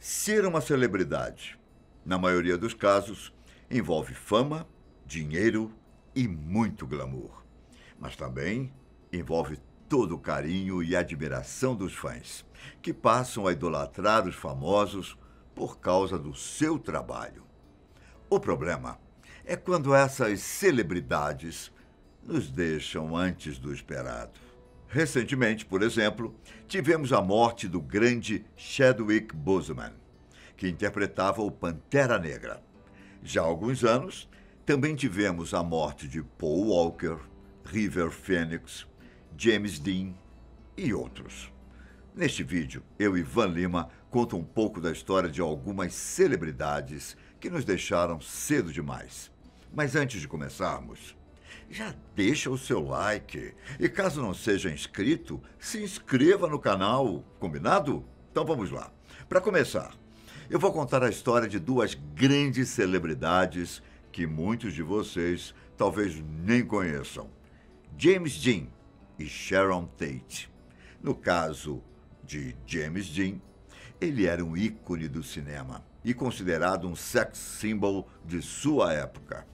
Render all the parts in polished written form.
Ser uma celebridade, na maioria dos casos, envolve fama, dinheiro e muito glamour. Mas também envolve todo o carinho e admiração dos fãs, que passam a idolatrar os famosos por causa do seu trabalho. O problema é quando essas celebridades nos deixam antes do esperado. Recentemente, por exemplo, tivemos a morte do grande Chadwick Boseman, que interpretava o Pantera Negra. Já há alguns anos, também tivemos a morte de Paul Walker, River Phoenix, James Dean e outros. Neste vídeo, eu e Van Lima conto um pouco da história de algumas celebridades que nos deixaram cedo demais. Mas antes de começarmos, já deixa o seu like e, caso não seja inscrito, se inscreva no canal, combinado? Então vamos lá. Para começar, eu vou contar a história de duas grandes celebridades que muitos de vocês talvez nem conheçam: James Dean e Sharon Tate. No caso de James Dean, ele era um ícone do cinema e considerado um sex symbol de sua época.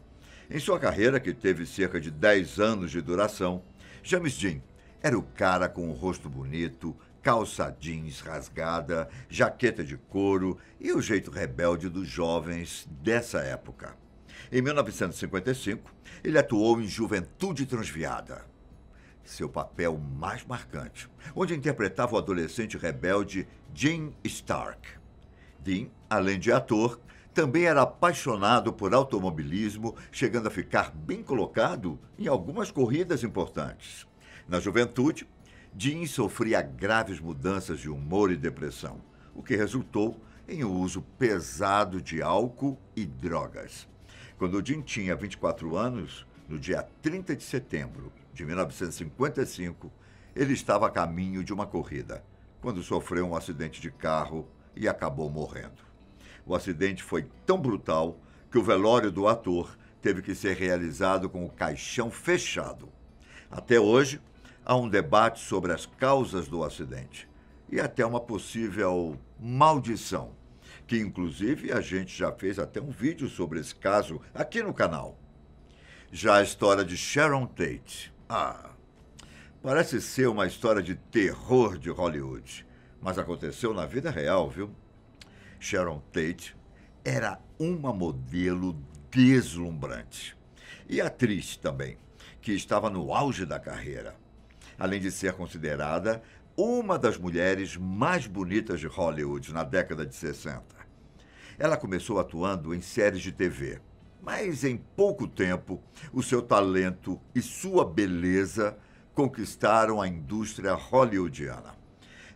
Em sua carreira, que teve cerca de 10 anos de duração, James Dean era o cara com o rosto bonito, calça jeans rasgada, jaqueta de couro e o jeito rebelde dos jovens dessa época. Em 1955, ele atuou em Juventude Transviada, seu papel mais marcante, onde interpretava o adolescente rebelde Gene Stark. Dean, além de ator, também era apaixonado por automobilismo, chegando a ficar bem colocado em algumas corridas importantes. Na juventude, Dean sofria graves mudanças de humor e depressão, o que resultou em um uso pesado de álcool e drogas. Quando Dean tinha 24 anos, no dia 30 de setembro de 1955, ele estava a caminho de uma corrida, quando sofreu um acidente de carro e acabou morrendo. O acidente foi tão brutal que o velório do ator teve que ser realizado com o caixão fechado. Até hoje, há um debate sobre as causas do acidente e até uma possível maldição, que inclusive a gente já fez até um vídeo sobre esse caso aqui no canal. Já a história de Sharon Tate, parece ser uma história de terror de Hollywood, mas aconteceu na vida real, viu? Sharon Tate era uma modelo deslumbrante e atriz também, que estava no auge da carreira, além de ser considerada uma das mulheres mais bonitas de Hollywood na década de 60. Ela começou atuando em séries de TV, mas em pouco tempo o seu talento e sua beleza conquistaram a indústria hollywoodiana.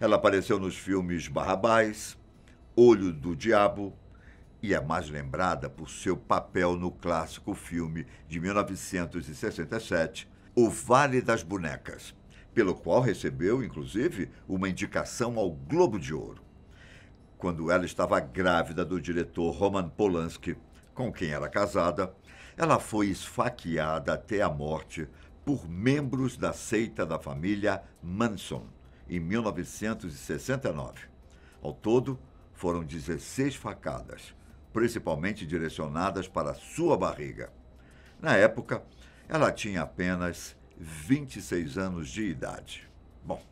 Ela apareceu nos filmes Barrabás, Olho do Diabo, e é mais lembrada por seu papel no clássico filme de 1967, O Vale das Bonecas, pelo qual recebeu, inclusive, uma indicação ao Globo de Ouro. Quando ela estava grávida do diretor Roman Polanski, com quem era casada, ela foi esfaqueada até a morte por membros da seita da família Manson, em 1969. Ao todo, foram 16 facadas, principalmente direcionadas para sua barriga. Na época, ela tinha apenas 26 anos de idade. Bom,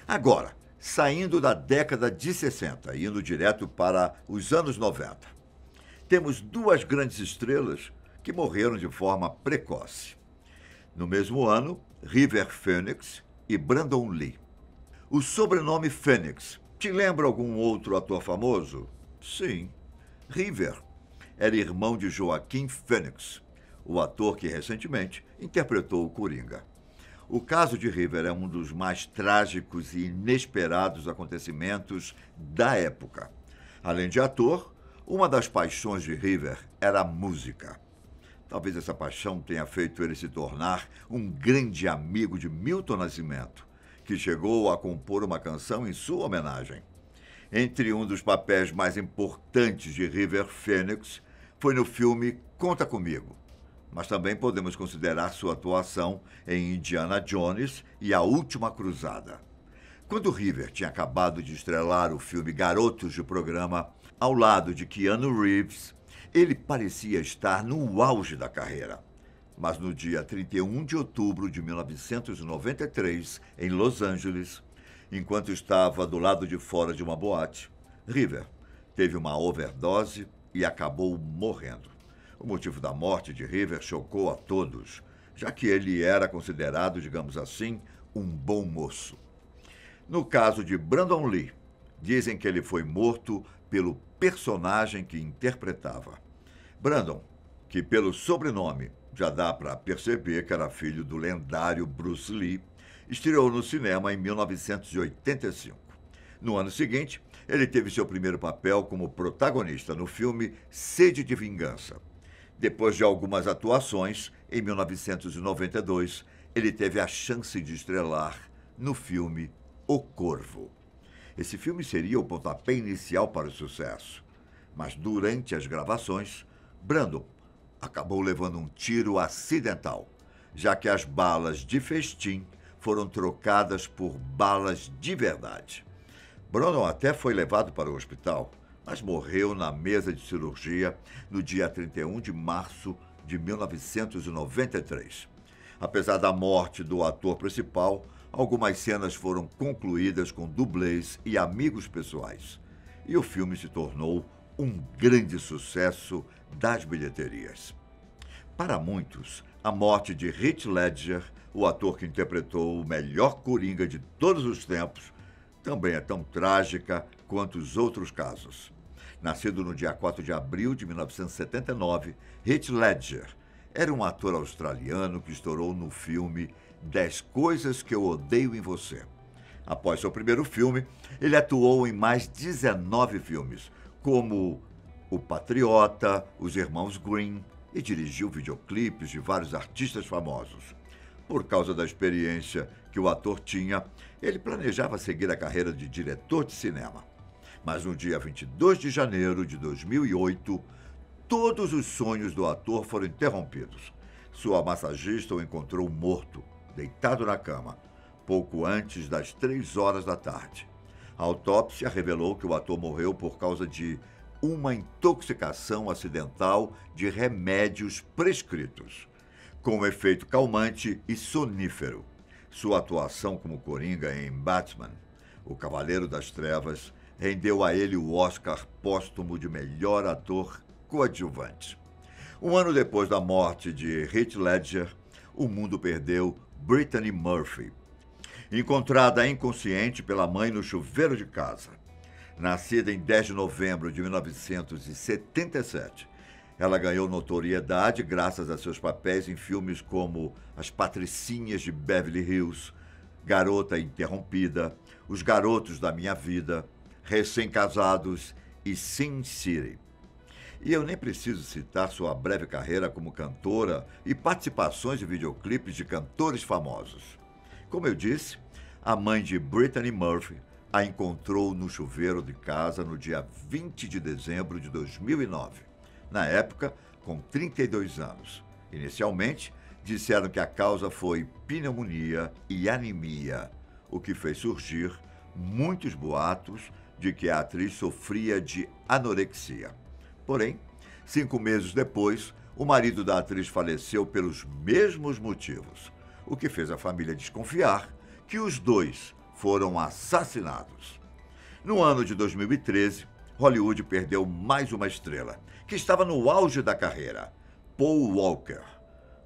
agora, saindo da década de 60 e indo direto para os anos 90, temos duas grandes estrelas que morreram de forma precoce. No mesmo ano, River Phoenix e Brandon Lee. O sobrenome Phoenix te lembra algum outro ator famoso? Sim, River era irmão de Joaquim Phoenix, o ator que recentemente interpretou o Coringa. O caso de River é um dos mais trágicos e inesperados acontecimentos da época. Além de ator, uma das paixões de River era a música. Talvez essa paixão tenha feito ele se tornar um grande amigo de Milton Nascimento, que chegou a compor uma canção em sua homenagem. Entre um dos papéis mais importantes de River Phoenix foi no filme Conta Comigo, mas também podemos considerar sua atuação em Indiana Jones e A Última Cruzada. Quando River tinha acabado de estrelar o filme Garotos de Programa, ao lado de Keanu Reeves, ele parecia estar no auge da carreira. Mas no dia 31 de outubro de 1993, em Los Angeles, enquanto estava do lado de fora de uma boate, River teve uma overdose e acabou morrendo. O motivo da morte de River chocou a todos, já que ele era considerado, digamos assim, um bom moço. No caso de Brandon Lee, dizem que ele foi morto pelo personagem que interpretava. Brandon, que pelo sobrenome já dá para perceber que era filho do lendário Bruce Lee, estreou no cinema em 1985. No ano seguinte, ele teve seu primeiro papel como protagonista no filme Sede de Vingança. Depois de algumas atuações, em 1992, ele teve a chance de estrelar no filme O Corvo. Esse filme seria o pontapé inicial para o sucesso, mas durante as gravações, Brandon acabou levando um tiro acidental, já que as balas de festim foram trocadas por balas de verdade. Brandon até foi levado para o hospital, mas morreu na mesa de cirurgia no dia 31 de março de 1993. Apesar da morte do ator principal, algumas cenas foram concluídas com dublês e amigos pessoais, e o filme se tornou um grande sucesso das bilheterias. Para muitos, a morte de Heath Ledger, o ator que interpretou o melhor Coringa de todos os tempos, também é tão trágica quanto os outros casos. Nascido no dia 4 de abril de 1979, Heath Ledger era um ator australiano que estourou no filme 10 Coisas que Eu Odeio em Você. Após seu primeiro filme, ele atuou em mais 19 filmes, como O Patriota, Os Irmãos Green, e dirigiu videoclipes de vários artistas famosos. Por causa da experiência que o ator tinha, ele planejava seguir a carreira de diretor de cinema. Mas no dia 22 de janeiro de 2008, todos os sonhos do ator foram interrompidos. Sua massagista o encontrou morto, deitado na cama, pouco antes das 3 horas da tarde. A autópsia revelou que o ator morreu por causa de uma intoxicação acidental de remédios prescritos, com efeito calmante e sonífero. Sua atuação como Coringa em Batman, o Cavaleiro das Trevas, rendeu a ele o Oscar póstumo de melhor ator coadjuvante. Um ano depois da morte de Heath Ledger, o mundo perdeu Brittany Murphy, encontrada inconsciente pela mãe no chuveiro de casa. Nascida em 10 de novembro de 1977, ela ganhou notoriedade graças a seus papéis em filmes como As Patricinhas de Beverly Hills, Garota Interrompida, Os Garotos da Minha Vida, Recém-Casados e Sin City. E eu nem preciso citar sua breve carreira como cantora e participações em videoclipes de cantores famosos. Como eu disse, a mãe de Brittany Murphy a encontrou no chuveiro de casa no dia 20 de dezembro de 2009, na época com 32 anos. Inicialmente, disseram que a causa foi pneumonia e anemia, o que fez surgir muitos boatos de que a atriz sofria de anorexia. Porém, 5 meses depois, o marido da atriz faleceu pelos mesmos motivos, o que fez a família desconfiar que os dois foram assassinados. No ano de 2013, Hollywood perdeu mais uma estrela, que estava no auge da carreira, Paul Walker.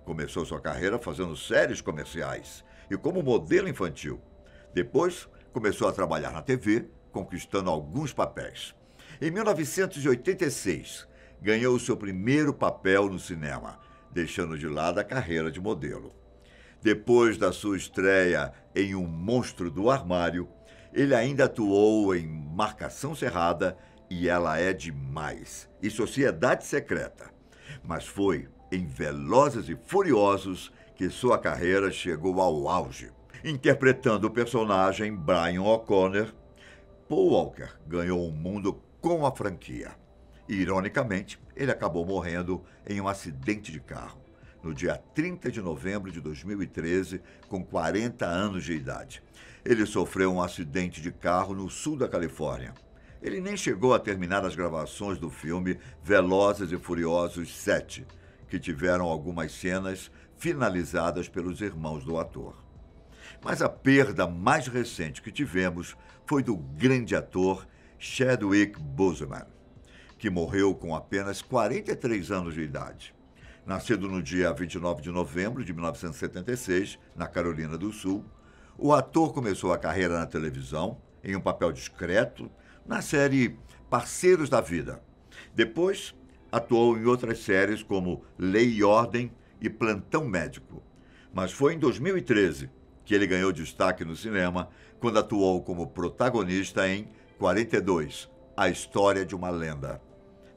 Começou sua carreira fazendo séries comerciais e como modelo infantil. Depois, começou a trabalhar na TV, conquistando alguns papéis. Em 1986, ganhou seu primeiro papel no cinema, deixando de lado a carreira de modelo. Depois da sua estreia em Um Monstro do Armário, ele ainda atuou em Marcação Cerrada e Ela é Demais e Sociedade Secreta. Mas foi em Velozes e Furiosos que sua carreira chegou ao auge. Interpretando o personagem Brian O'Connor, Paul Walker ganhou o mundo com a franquia. E, ironicamente, ele acabou morrendo em um acidente de carro. no dia 30 de novembro de 2013, com 40 anos de idade. Ele sofreu um acidente de carro no sul da Califórnia. Ele nem chegou a terminar as gravações do filme Velozes e Furiosos 7, que tiveram algumas cenas finalizadas pelos irmãos do ator. Mas a perda mais recente que tivemos foi do grande ator Chadwick Boseman, que morreu com apenas 43 anos de idade. Nascido no dia 29 de novembro de 1976, na Carolina do Sul, o ator começou a carreira na televisão, em um papel discreto, na série Parceiros da Vida. Depois, atuou em outras séries como Lei e Ordem e Plantão Médico. Mas foi em 2013 que ele ganhou destaque no cinema, quando atuou como protagonista em 42, A História de uma Lenda.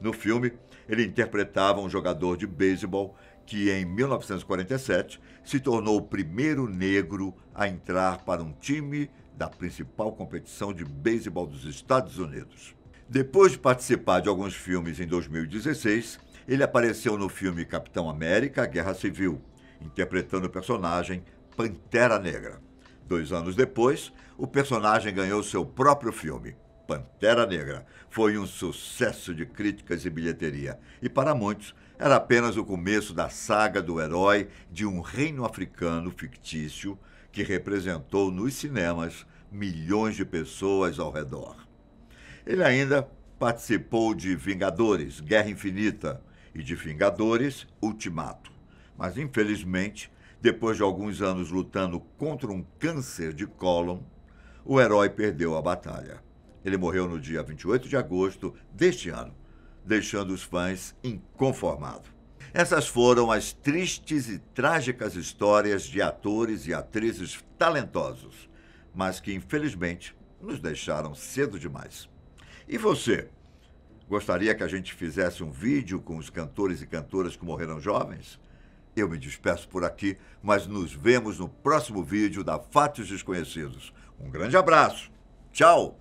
No filme, ele interpretava um jogador de beisebol que, em 1947, se tornou o primeiro negro a entrar para um time da principal competição de beisebol dos Estados Unidos. Depois de participar de alguns filmes em 2016, ele apareceu no filme Capitão América, Guerra Civil, interpretando o personagem Pantera Negra. 2 anos depois, o personagem ganhou seu próprio filme, Pantera Negra. Foi um sucesso de críticas e bilheteria, e para muitos era apenas o começo da saga do herói de um reino africano fictício que representou nos cinemas milhões de pessoas ao redor. Ele ainda participou de Vingadores, Guerra Infinita, e de Vingadores, Ultimato. Mas, infelizmente, depois de alguns anos lutando contra um câncer de cólon, o herói perdeu a batalha. Ele morreu no dia 28 de agosto deste ano, deixando os fãs inconformados. Essas foram as tristes e trágicas histórias de atores e atrizes talentosos, mas que, infelizmente, nos deixaram cedo demais. E você? Gostaria que a gente fizesse um vídeo com os cantores e cantoras que morreram jovens? Eu me despeço por aqui, mas nos vemos no próximo vídeo da Fatos Desconhecidos. Um grande abraço. Tchau!